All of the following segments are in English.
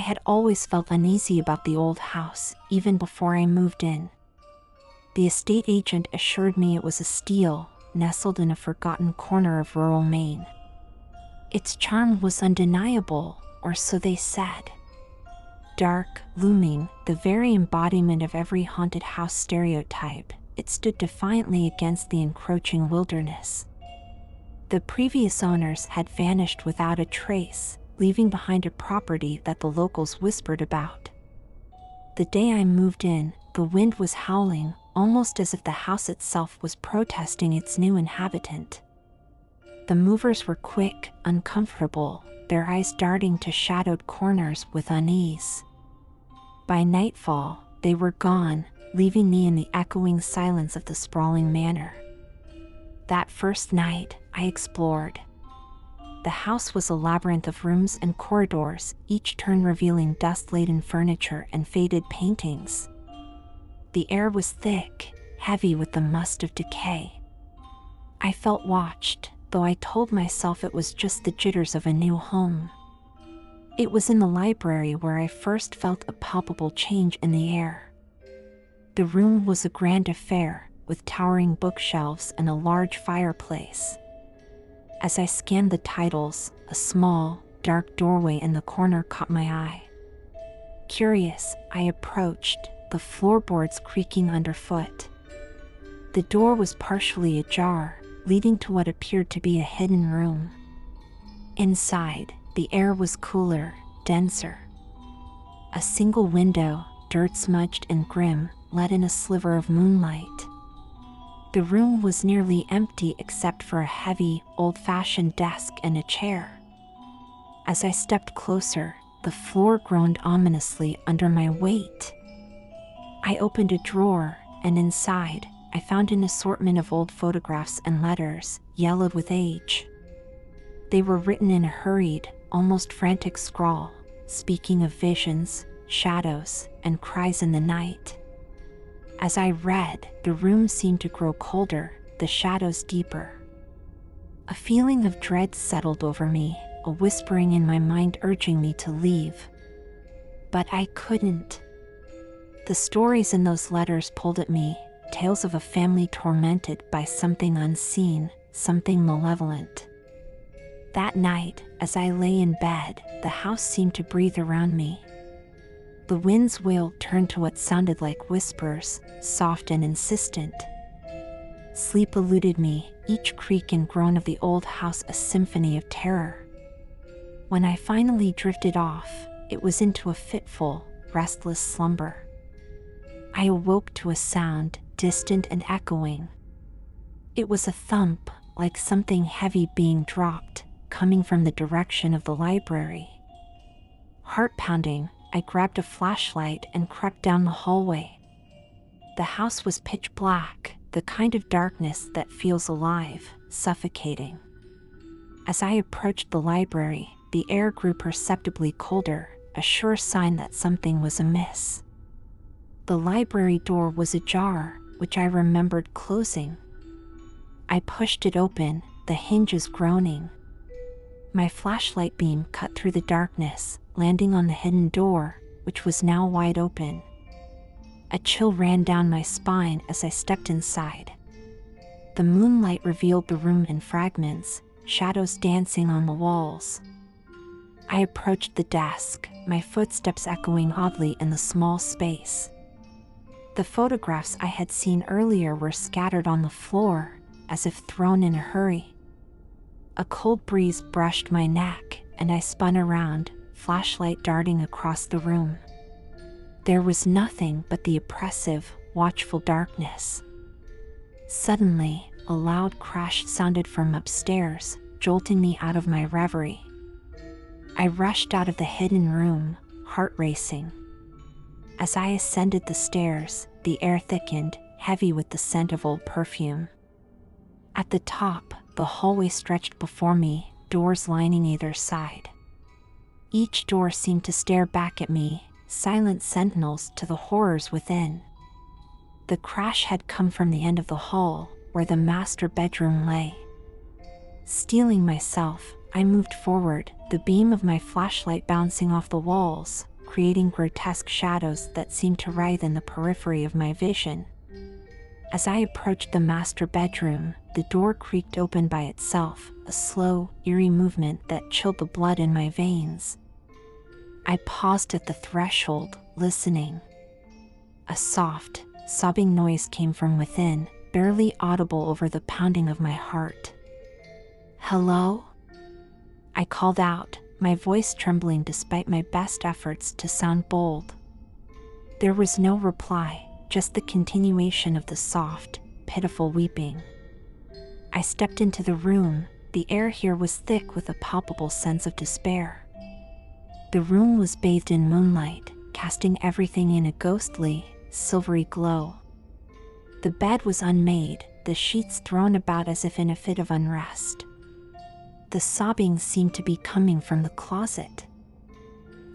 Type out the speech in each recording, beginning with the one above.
had always felt uneasy about the old house, even before I moved in. The estate agent assured me it was a steal, nestled in a forgotten corner of rural Maine. Its charm was undeniable, or so they said. Dark, looming, the very embodiment of every haunted house stereotype, it stood defiantly against the encroaching wilderness. The previous owners had vanished without a trace, leaving behind a property that the locals whispered about. The day I moved in, the wind was howling, almost as if the house itself was protesting its new inhabitant. The movers were quick, uncomfortable, their eyes darting to shadowed corners with unease. By nightfall, they were gone, leaving me in the echoing silence of the sprawling manor. That first night, I explored. The house was a labyrinth of rooms and corridors, each turn revealing dust-laden furniture and faded paintings. The air was thick, heavy with the must of decay. I felt watched, though I told myself it was just the jitters of a new home. It was in the library where I first felt a palpable change in the air. The room was a grand affair, with towering bookshelves and a large fireplace. As I scanned the titles, a small, dark doorway in the corner caught my eye. Curious, I approached, the floorboards creaking underfoot. The door was partially ajar, leading to what appeared to be a hidden room. Inside, the air was cooler, denser. A single window, dirt-smudged and grim, let in a sliver of moonlight. The room was nearly empty except for a heavy, old-fashioned desk and a chair. As I stepped closer, the floor groaned ominously under my weight. I opened a drawer, and inside, I found an assortment of old photographs and letters, yellowed with age. They were written in a hurried, almost frantic scrawl, speaking of visions, shadows, and cries in the night. As I read, the room seemed to grow colder, the shadows deeper. A feeling of dread settled over me, a whispering in my mind urging me to leave. But I couldn't. The stories in those letters pulled at me, tales of a family tormented by something unseen, something malevolent. That night, as I lay in bed, the house seemed to breathe around me. The wind's wail turned to what sounded like whispers, soft and insistent. Sleep eluded me, each creak and groan of the old house a symphony of terror. When I finally drifted off, it was into a fitful, restless slumber. I awoke to a sound, distant and echoing. It was a thump, like something heavy being dropped, coming from the direction of the library. Heart pounding, I grabbed a flashlight and crept down the hallway. The house was pitch black, the kind of darkness that feels alive, suffocating. As I approached the library, the air grew perceptibly colder, a sure sign that something was amiss. The library door was ajar, which I remembered closing. I pushed it open, the hinges groaning. My flashlight beam cut through the darkness, landing on the hidden door, which was now wide open. A chill ran down my spine as I stepped inside. The moonlight revealed the room in fragments, shadows dancing on the walls. I approached the desk, my footsteps echoing oddly in the small space. The photographs I had seen earlier were scattered on the floor, as if thrown in a hurry. A cold breeze brushed my neck, and I spun around, flashlight darting across the room. There was nothing but the oppressive, watchful darkness. Suddenly, a loud crash sounded from upstairs, jolting me out of my reverie. I rushed out of the hidden room, heart racing. As I ascended the stairs, the air thickened, heavy with the scent of old perfume. At the top, the hallway stretched before me, doors lining either side. Each door seemed to stare back at me, silent sentinels to the horrors within. The crash had come from the end of the hall, where the master bedroom lay. Steeling myself, I moved forward, the beam of my flashlight bouncing off the walls, creating grotesque shadows that seemed to writhe in the periphery of my vision. As I approached the master bedroom, the door creaked open by itself, a slow, eerie movement that chilled the blood in my veins. I paused at the threshold, listening. A soft, sobbing noise came from within, barely audible over the pounding of my heart. "Hello?" I called out, my voice trembling despite my best efforts to sound bold. There was no reply, just the continuation of the soft, pitiful weeping. I stepped into the room. The air here was thick with a palpable sense of despair. The room was bathed in moonlight, casting everything in a ghostly, silvery glow. The bed was unmade, the sheets thrown about as if in a fit of unrest. The sobbing seemed to be coming from the closet.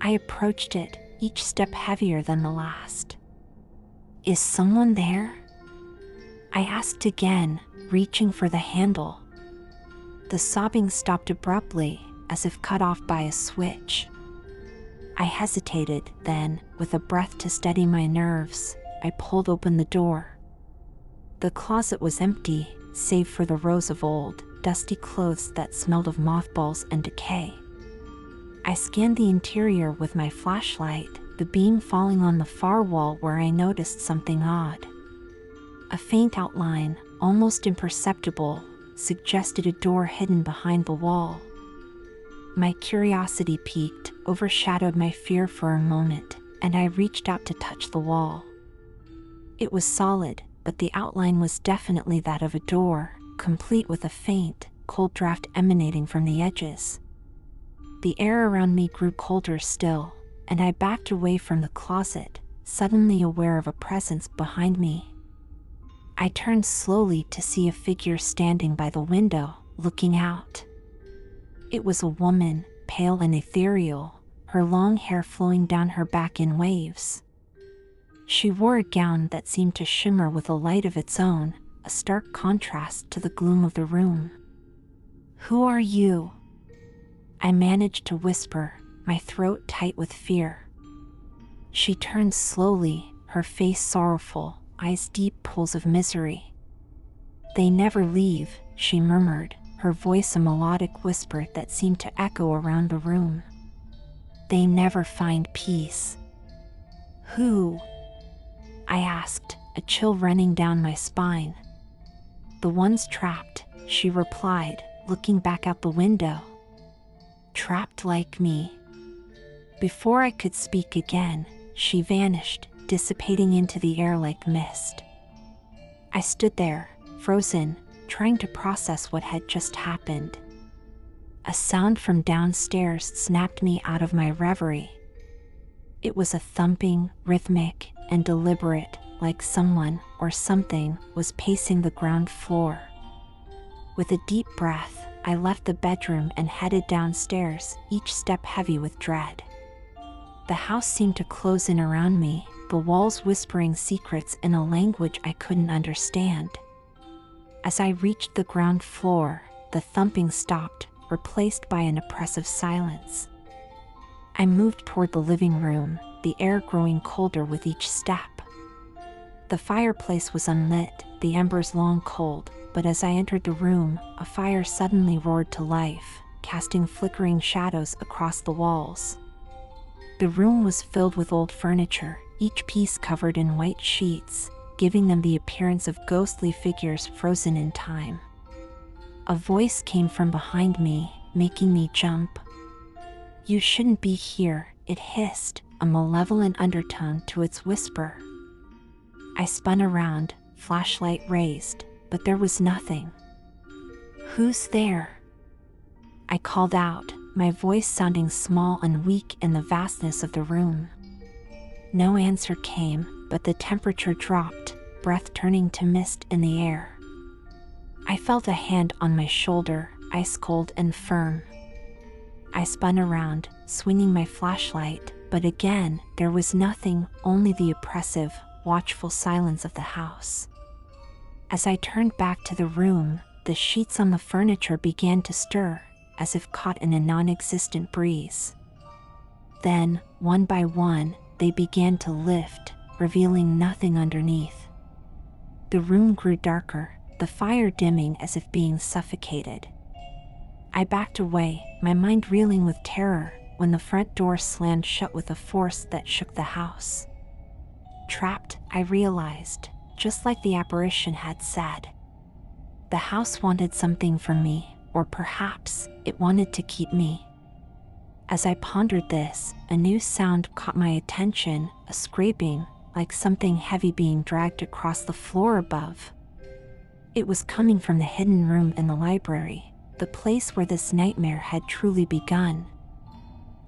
I approached it, each step heavier than the last. "Is someone there?" I asked again, reaching for the handle. The sobbing stopped abruptly, as if cut off by a switch. I hesitated, then, with a breath to steady my nerves, I pulled open the door. The closet was empty, save for the rows of old, dusty clothes that smelled of mothballs and decay. I scanned the interior with my flashlight, the beam falling on the far wall where I noticed something odd. A faint outline, almost imperceptible, suggested a door hidden behind the wall. My curiosity peaked, overshadowed my fear for a moment, and I reached out to touch the wall. It was solid, but the outline was definitely that of a door, complete with a faint, cold draft emanating from the edges. The air around me grew colder still, and I backed away from the closet, suddenly aware of a presence behind me. I turned slowly to see a figure standing by the window, looking out. It was a woman, pale and ethereal, her long hair flowing down her back in waves. She wore a gown that seemed to shimmer with a light of its own, a stark contrast to the gloom of the room. "Who are you?" I managed to whisper, my throat tight with fear. She turned slowly, her face sorrowful, eyes deep pools of misery. "They never leave," she murmured, her voice a melodic whisper that seemed to echo around the room. "They never find peace." "Who?" I asked, a chill running down my spine. "The ones trapped," she replied, looking back out the window. "Trapped like me." Before I could speak again, she vanished, dissipating into the air like mist. I stood there, frozen, trying to process what had just happened. A sound from downstairs snapped me out of my reverie. It was a thumping, rhythmic, and deliberate, like someone or something was pacing the ground floor. With a deep breath, I left the bedroom and headed downstairs, each step heavy with dread. The house seemed to close in around me, the walls whispering secrets in a language I couldn't understand. As I reached the ground floor, the thumping stopped, replaced by an oppressive silence. I moved toward the living room, the air growing colder with each step. The fireplace was unlit, the embers long cold, but as I entered the room, a fire suddenly roared to life, casting flickering shadows across the walls. The room was filled with old furniture, each piece covered in white sheets, giving them the appearance of ghostly figures frozen in time. A voice came from behind me, making me jump. "You shouldn't be here," it hissed, a malevolent undertone to its whisper. I spun around, flashlight raised, but there was nothing. "Who's there?" I called out, my voice sounding small and weak in the vastness of the room. No answer came, but the temperature dropped, breath turning to mist in the air. I felt a hand on my shoulder, ice cold and firm. I spun around, swinging my flashlight, but again, there was nothing, only the oppressive, watchful silence of the house. As I turned back to the room, the sheets on the furniture began to stir, as if caught in a non-existent breeze. Then, one by one, they began to lift, revealing nothing underneath. The room grew darker, the fire dimming as if being suffocated. I backed away, my mind reeling with terror, when the front door slammed shut with a force that shook the house. Trapped, I realized, just like the apparition had said. The house wanted something from me, or perhaps it wanted to keep me. As I pondered this, a new sound caught my attention, a scraping, like something heavy being dragged across the floor above. It was coming from the hidden room in the library, the place where this nightmare had truly begun.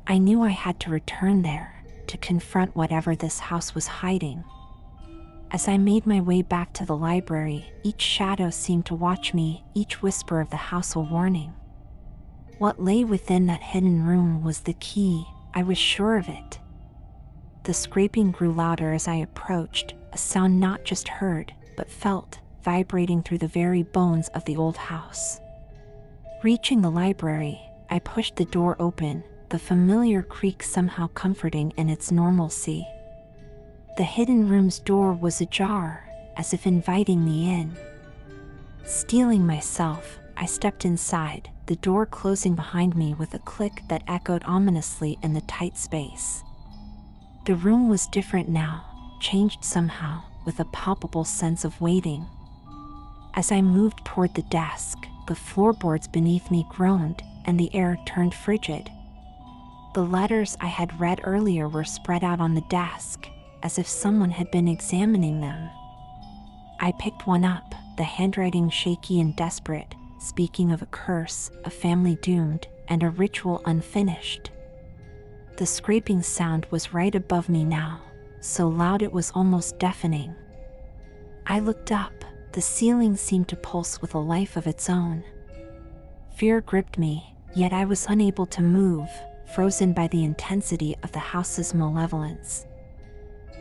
I knew I had to return there, to confront whatever this house was hiding. As I made my way back to the library, each shadow seemed to watch me, each whisper of the house a warning. What lay within that hidden room was the key, I was sure of it. The scraping grew louder as I approached, a sound not just heard, but felt, vibrating through the very bones of the old house. Reaching the library, I pushed the door open, the familiar creak somehow comforting in its normalcy. The hidden room's door was ajar, as if inviting me in. Steeling myself, I stepped inside, the door closing behind me with a click that echoed ominously in the tight space. The room was different now, changed somehow, with a palpable sense of waiting. As I moved toward the desk, the floorboards beneath me groaned, and the air turned frigid. The letters I had read earlier were spread out on the desk, as if someone had been examining them. I picked one up, the handwriting shaky and desperate, speaking of a curse, a family doomed, and a ritual unfinished. The scraping sound was right above me now, so loud it was almost deafening. I looked up, the ceiling seemed to pulse with a life of its own. Fear gripped me, yet I was unable to move, frozen by the intensity of the house's malevolence.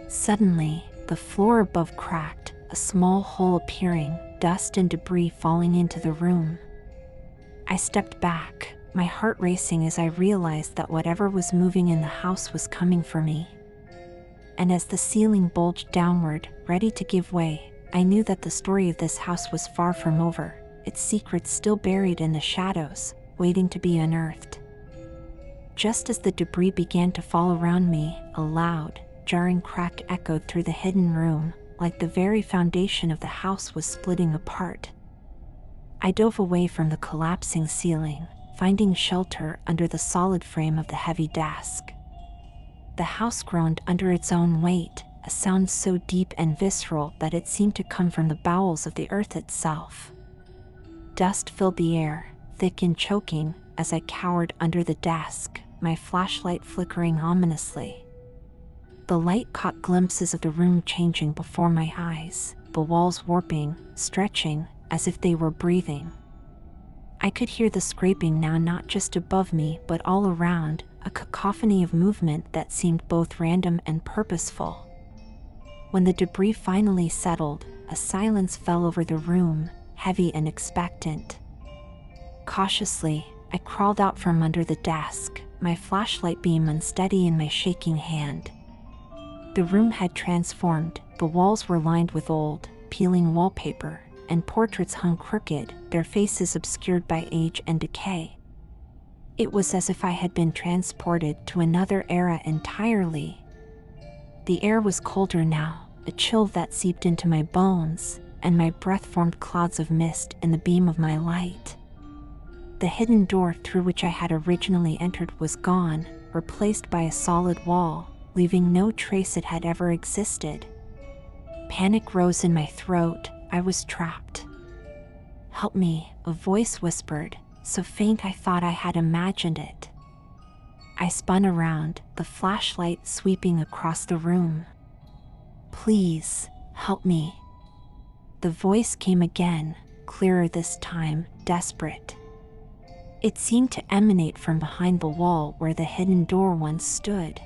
Suddenly, the floor above cracked, a small hole appearing, dust and debris falling into the room. I stepped back, my heart racing as I realized that whatever was moving in the house was coming for me. And as the ceiling bulged downward, ready to give way, I knew that the story of this house was far from over, its secrets still buried in the shadows, waiting to be unearthed. Just as the debris began to fall around me, a loud, jarring crack echoed through the hidden room, like the very foundation of the house was splitting apart. I dove away from the collapsing ceiling, finding shelter under the solid frame of the heavy desk. The house groaned under its own weight, a sound so deep and visceral that it seemed to come from the bowels of the earth itself. Dust filled the air, thick and choking, as I cowered under the desk, my flashlight flickering ominously. The light caught glimpses of the room changing before my eyes, the walls warping, stretching, as if they were breathing. I could hear the scraping now not just above me but all around, a cacophony of movement that seemed both random and purposeful. When the debris finally settled, a silence fell over the room, heavy and expectant. Cautiously, I crawled out from under the desk, my flashlight beam unsteady in my shaking hand. The room had transformed, the walls were lined with old, peeling wallpaper, and portraits hung crooked, their faces obscured by age and decay. It was as if I had been transported to another era entirely. The air was colder now, a chill that seeped into my bones, and my breath formed clouds of mist in the beam of my light. The hidden door through which I had originally entered was gone, replaced by a solid wall, leaving no trace it had ever existed. Panic rose in my throat, I was trapped. "Help me," a voice whispered, so faint I thought I had imagined it. I spun around, the flashlight sweeping across the room. "Please, help me." The voice came again, clearer this time, desperate. It seemed to emanate from behind the wall where the hidden door once stood.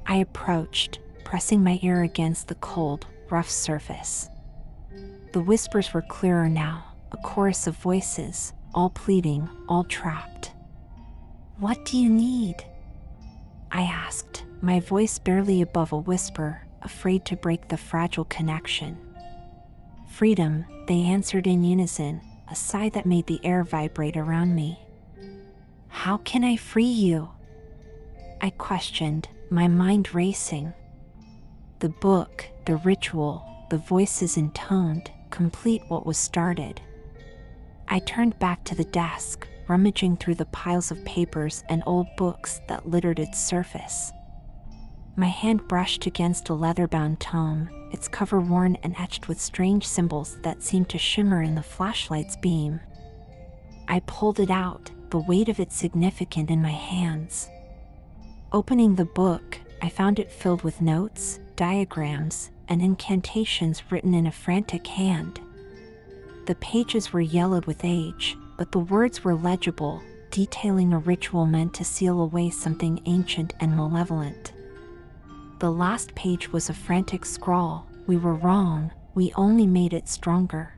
I approached, pressing my ear against the cold, rough surface. The whispers were clearer now, a chorus of voices, all pleading, all trapped. "What do you need?" I asked, my voice barely above a whisper, afraid to break the fragile connection. Freedom, they answered in unison, a sigh that made the air vibrate around me. How can I free you? I questioned, my mind racing. The book, the ritual, the voices intoned, complete what was started. I turned back to the desk, rummaging through the piles of papers and old books that littered its surface. My hand brushed against a leather-bound tome, its cover worn and etched with strange symbols that seemed to shimmer in the flashlight's beam. I pulled it out, the weight of it significant in my hands. Opening the book, I found it filled with notes, diagrams, and incantations written in a frantic hand. The pages were yellowed with age, but the words were legible, detailing a ritual meant to seal away something ancient and malevolent. The last page was a frantic scrawl, "We were wrong, we only made it stronger.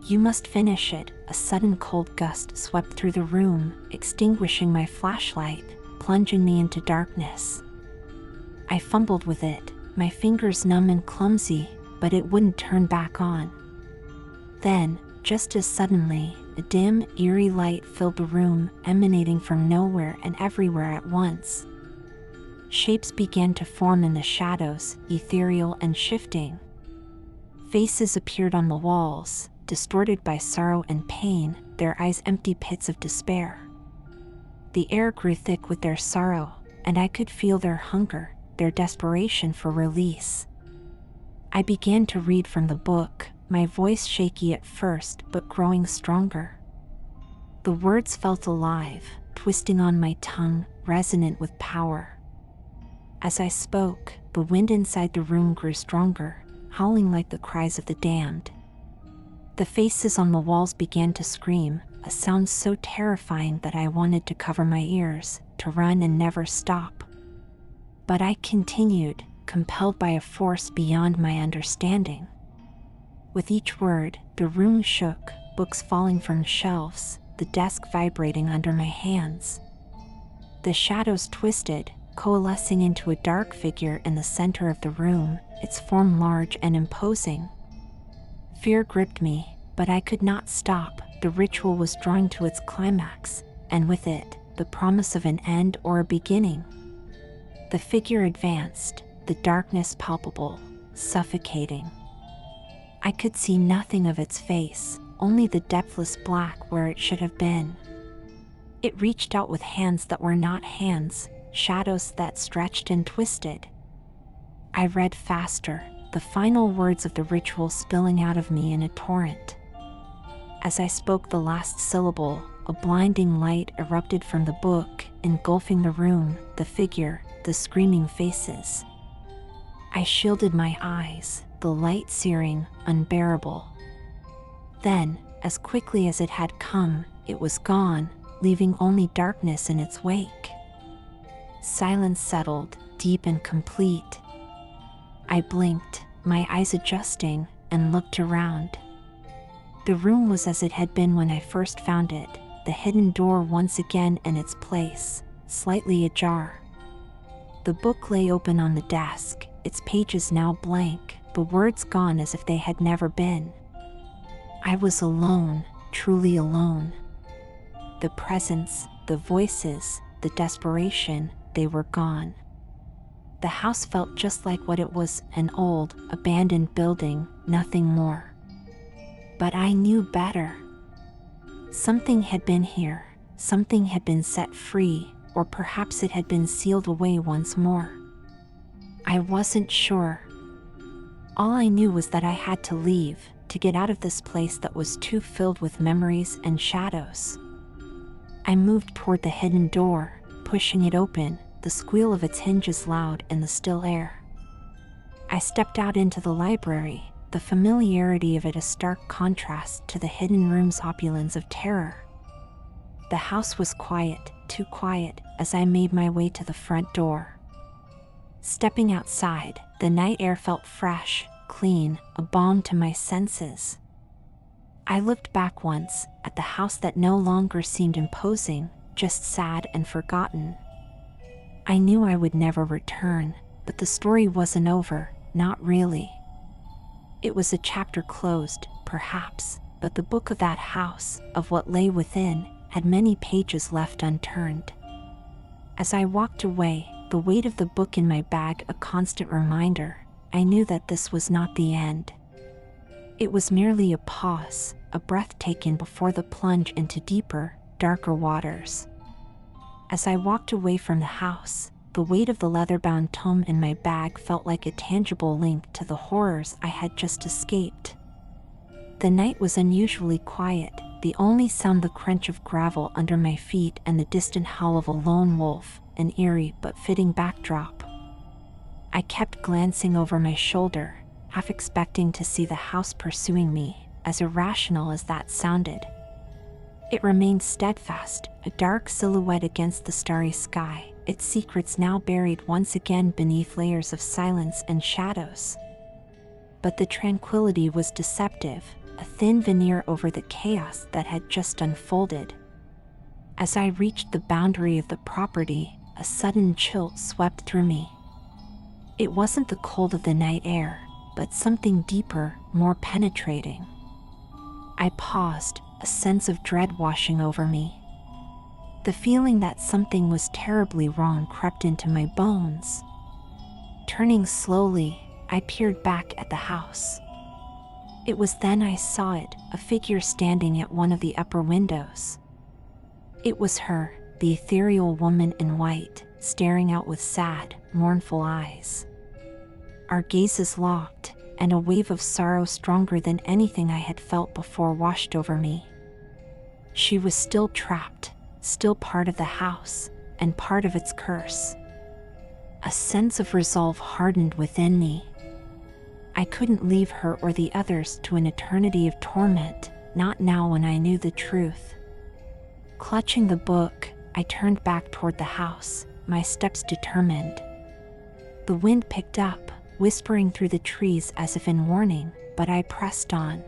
You must finish it." A sudden cold gust swept through the room, extinguishing my flashlight, plunging me into darkness. I fumbled with it, my fingers numb and clumsy, but it wouldn't turn back on. Then, just as suddenly, a dim, eerie light filled the room, emanating from nowhere and everywhere at once. Shapes began to form in the shadows, ethereal and shifting. Faces appeared on the walls, distorted by sorrow and pain, their eyes empty pits of despair. The air grew thick with their sorrow, and I could feel their hunger, their desperation for release. I began to read from the book, my voice shaky at first but growing stronger. The words felt alive, twisting on my tongue, resonant with power. As I spoke, the wind inside the room grew stronger, howling like the cries of the damned. The faces on the walls began to scream, a sound so terrifying that I wanted to cover my ears, to run and never stop. But I continued, compelled by a force beyond my understanding. With each word, the room shook, books falling from shelves, the desk vibrating under my hands. The shadows twisted, coalescing into a dark figure in the center of the room, its form large and imposing. Fear gripped me, but I could not stop. The ritual was drawing to its climax, and with it, the promise of an end or a beginning. The figure advanced, the darkness palpable, suffocating. I could see nothing of its face, only the depthless black where it should have been. It reached out with hands that were not hands, shadows that stretched and twisted. I read faster, the final words of the ritual spilling out of me in a torrent. As I spoke the last syllable, a blinding light erupted from the book, engulfing the room, the figure, the screaming faces. I shielded my eyes, the light searing, unbearable. Then, as quickly as it had come, it was gone, leaving only darkness in its wake. Silence settled, deep and complete. I blinked, my eyes adjusting, and looked around. The room was as it had been when I first found it, the hidden door once again in its place, slightly ajar. The book lay open on the desk, its pages now blank, the words gone as if they had never been. I was alone, truly alone. The presence, the voices, the desperation, they were gone. The house felt just like what it was, an old, abandoned building, nothing more. But I knew better. Something had been here, something had been set free, or perhaps it had been sealed away once more. I wasn't sure. All I knew was that I had to leave, to get out of this place that was too filled with memories and shadows. I moved toward the hidden door, pushing it open, the squeal of its hinges loud in the still air. I stepped out into the library, the familiarity of it a stark contrast to the hidden room's opulence of terror. The house was quiet, too quiet, as I made my way to the front door. Stepping outside, the night air felt fresh, clean, a balm to my senses. I looked back once, at the house that no longer seemed imposing, just sad and forgotten. I knew I would never return, but the story wasn't over, not really. It was a chapter closed, perhaps, but the book of that house, of what lay within, had many pages left unturned. As I walked away, the weight of the book in my bag a constant reminder, I knew that this was not the end. It was merely a pause, a breath taken before the plunge into deeper, darker waters. As I walked away from the house, the weight of the leather-bound tome in my bag felt like a tangible link to the horrors I had just escaped. The night was unusually quiet, the only sound the crunch of gravel under my feet and the distant howl of a lone wolf, an eerie but fitting backdrop. I kept glancing over my shoulder, half expecting to see the house pursuing me, as irrational as that sounded. It remained steadfast, a dark silhouette against the starry sky, its secrets now buried once again beneath layers of silence and shadows. But the tranquility was deceptive, a thin veneer over the chaos that had just unfolded. As I reached the boundary of the property, a sudden chill swept through me. It wasn't the cold of the night air, but something deeper, more penetrating. I paused, a sense of dread washing over me. The feeling that something was terribly wrong crept into my bones. Turning slowly, I peered back at the house. It was then I saw it, a figure standing at one of the upper windows. It was her, the ethereal woman in white, staring out with sad, mournful eyes. Our gazes locked, and a wave of sorrow stronger than anything I had felt before washed over me. She was still trapped, still part of the house, and part of its curse. A sense of resolve hardened within me. I couldn't leave her or the others to an eternity of torment, not now when I knew the truth. Clutching the book, I turned back toward the house, my steps determined. The wind picked up, whispering through the trees as if in warning, but I pressed on.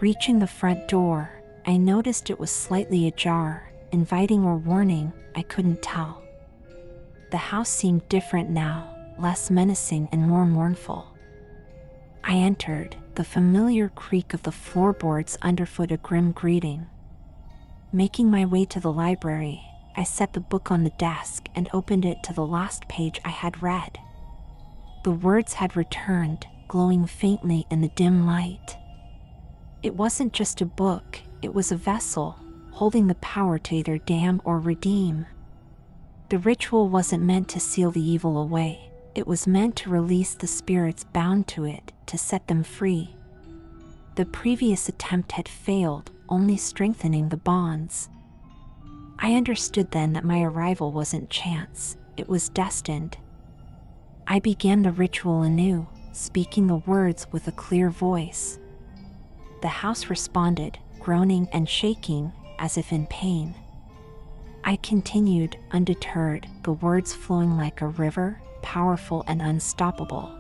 Reaching the front door, I noticed it was slightly ajar, inviting or warning, I couldn't tell. The house seemed different now, less menacing and more mournful. I entered, the familiar creak of the floorboards underfoot a grim greeting. Making my way to the library, I set the book on the desk and opened it to the last page I had read. The words had returned, glowing faintly in the dim light. It wasn't just a book, it was a vessel, holding the power to either damn or redeem. The ritual wasn't meant to seal the evil away, it was meant to release the spirits bound to it, to set them free. The previous attempt had failed, only strengthening the bonds. I understood then that my arrival wasn't chance, it was destined. I began the ritual anew, speaking the words with a clear voice. The house responded, groaning and shaking, as if in pain. I continued, undeterred, the words flowing like a river, powerful and unstoppable.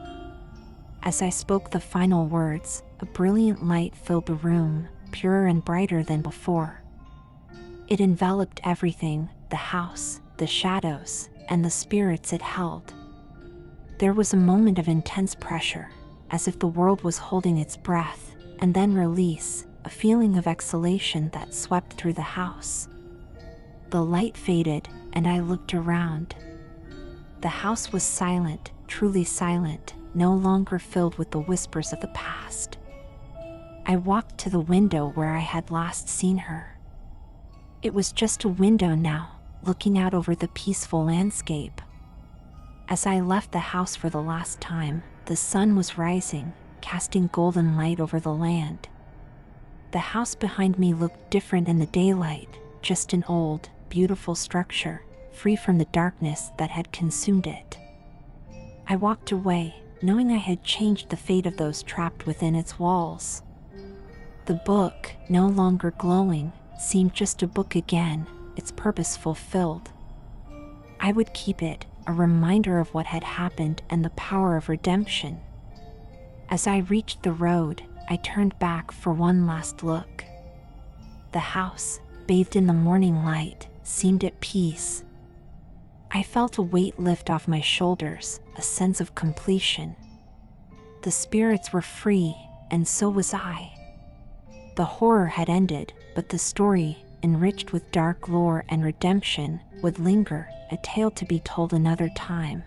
As I spoke the final words, a brilliant light filled the room, purer and brighter than before. It enveloped everything, the house, the shadows, and the spirits it held. There was a moment of intense pressure, as if the world was holding its breath, and then release, a feeling of exhalation that swept through the house. The light faded, and I looked around. The house was silent, truly silent, no longer filled with the whispers of the past. I walked to the window where I had last seen her. It was just a window now, looking out over the peaceful landscape. As I left the house for the last time, the sun was rising, casting golden light over the land. The house behind me looked different in the daylight, just an old, beautiful structure, free from the darkness that had consumed it. I walked away, knowing I had changed the fate of those trapped within its walls. The book, no longer glowing, seemed just a book again, its purpose fulfilled. I would keep it, a reminder of what had happened and the power of redemption. As I reached the road, I turned back for one last look. The house, bathed in the morning light, seemed at peace. I felt a weight lift off my shoulders, a sense of completion. The spirits were free, and so was I. The horror had ended, but the story, enriched with dark lore and redemption, would linger, a tale to be told another time.